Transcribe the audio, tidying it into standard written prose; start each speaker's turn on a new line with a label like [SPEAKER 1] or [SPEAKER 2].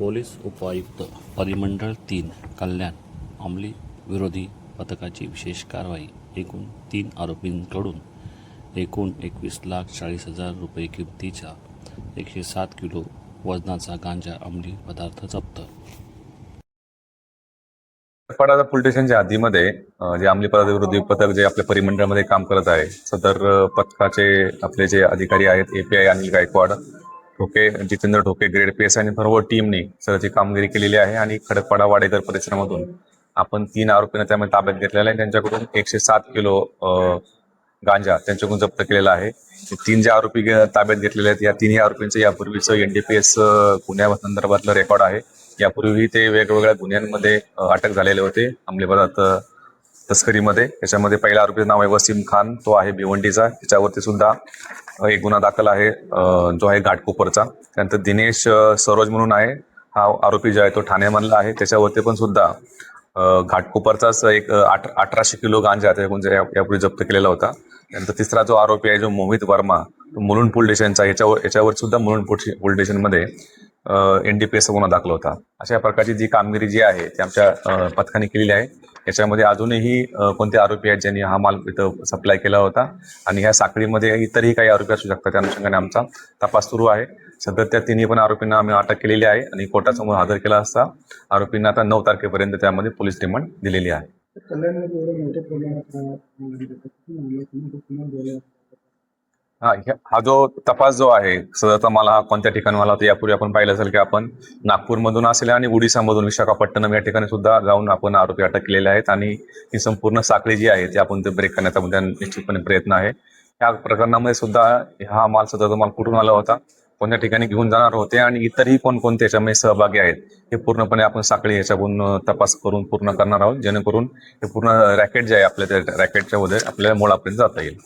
[SPEAKER 1] Police उपायुक्त परिमंडळ 3 कल्याण अंमली विरोधी पथकाची विशेष कारवाई। एकूण 3 आरोपींकडून एकूण 21,40,000 रुपये किमतीचा 107 किलो वजनाचा गांजा अंमली पदार्थ जप्त।
[SPEAKER 2] पडादा पोलीस स्टेशनच्या हद्दीमध्ये जे अंमली पदार्थ विरोधी पथक जे आपल्या परिमंडळामध्ये काम करत आहे, सदर पथकाचे आपले जे अधिकारी आहेत API अनिल गायकवाड, ठोके जितेंद्र ठोके ग्रेड PS आणि सर्व टीमने सगळी कामगिरी केलेली आहे आणि खडकपाडा वाडेकर परिसरामधून आपण 3 आरोपींना त्यामध्ये ताब्यात घेतलेला आहे। त्यांच्याकडून 107 किलो गांजा त्यांच्याकडून जप्त केलेला आहे। 3 जे आरोपी ताब्यात घेतलेले आहेत, या तिन्ही आरोपींचं यापूर्वीच NDPS गुन्ह्यासंदर्भातलं रेकॉर्ड आहे। यापूर्वी ते वेगवेगळ्या गुन्ह्यांमध्ये अटक झालेले होते अंमली पदार्थ तस्करीमध्ये। त्याच्यामध्ये पहिला आरोपीचं नाव आहे वसीम खान, तो आहे भिवंडीचा, त्याच्यावरती सुद्धा एक गुन्हा दाखल आहे जो आहे घाटकोपरचा। त्यानंतर दिनेश सरोज म्हणून आहे, हा आरोपी जो आहे तो ठाण्यामधला आहे, त्याच्यावरती पण सुद्धा घाटकोपरचाच एक 1800 किलो गांजा त्याच्याकडून यापूर्वी जप्त केलेला होता। त्यानंतर तिसरा जो आरोपी आहे जो मोहित वर्मा, तो मुलुंड पोलीस स्टेशनचा, याच्यावर सुद्धा मुलुंड पोलीस स्टेशनमध्ये NDPS गुन्हा दाखल होता। अशा प्रकारची जी कामगिरी जी आहे ती आमच्या पथकाने केलेली आहे। याच्यामध्ये अजूनही कोणते आरोपी आहेत ज्यांनी हा माल इथं सप्लाय केला होता आणि ह्या साखळीमध्ये इतरही काही आरोपी असू शकतात, त्या अनुषंगाने आमचा तपास सुरू आहे। सध्या त्या तिन्ही पण आरोपींना आम्ही अटक केलेली आहे आणि कोर्टासमोर हजर केला असता आरोपींना आता 9 तारखेपर्यंत त्यामध्ये पोलीस रिमांड दिलेली आहे। हा जो तपास जो आहे सदरचा मला कोणत्या ठिकाणी मला होता, यापूर्वी आपण पाहिलं असेल की आपण नागपूरमधून असेल आणि ओडिसामधून विशाखापट्टणम या ठिकाणी सुद्धा जाऊन आपण आरोपी अटक केलेले आहेत आणि ही संपूर्ण साखळी जी आहे ती आपण ते ब्रेक करण्याचा उद्या निश्चितपणे प्रयत्न आहे। या प्रकरणामध्ये सुद्धा हा माल सदरचा माल कुठून आला होता, कोणत्या ठिकाणी घेऊन जाणार होते आणि इतरही कोणकोणते याच्यामध्ये सहभागी आहेत हे पूर्णपणे आपण साखळी याच्याकडून तपास करून पूर्ण करणार आहोत, जेणेकरून हे पूर्ण रॅकेट जे आहे आपल्या त्या रॅकेटच्या मध्ये आपल्याला मुळापर्यंत जाता येईल।